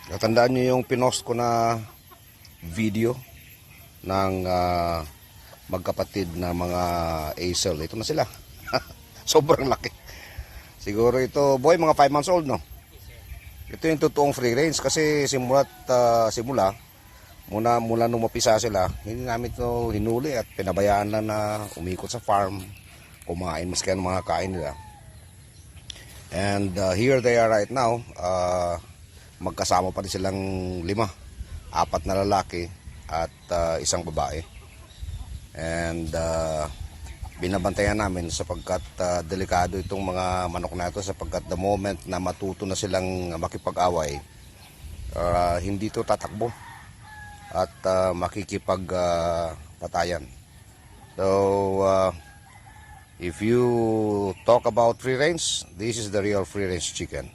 Natandaan nyo yung pinost ko na video ng magkapatid na mga Azel. Ito na sila. Sobrang laki. Siguro ito, boy, mga 5 months old, no? Ito yung totoong free range kasi simula mula nung mapisa sila, hindi namin ito hinuli at pinabayaan lang na umikot sa farm, kumain maski ang mga kain nila. And here they are right now. Magkasama pa rin silang 5, 4 na lalaki at isang babae. And binabantayan namin sapagkat delikado itong mga manok na ito sapagkat the moment na matuto na silang makipag-away, hindi ito tatakbo at makikipag-patayan. So if you talk about free range, this is the real free range chicken.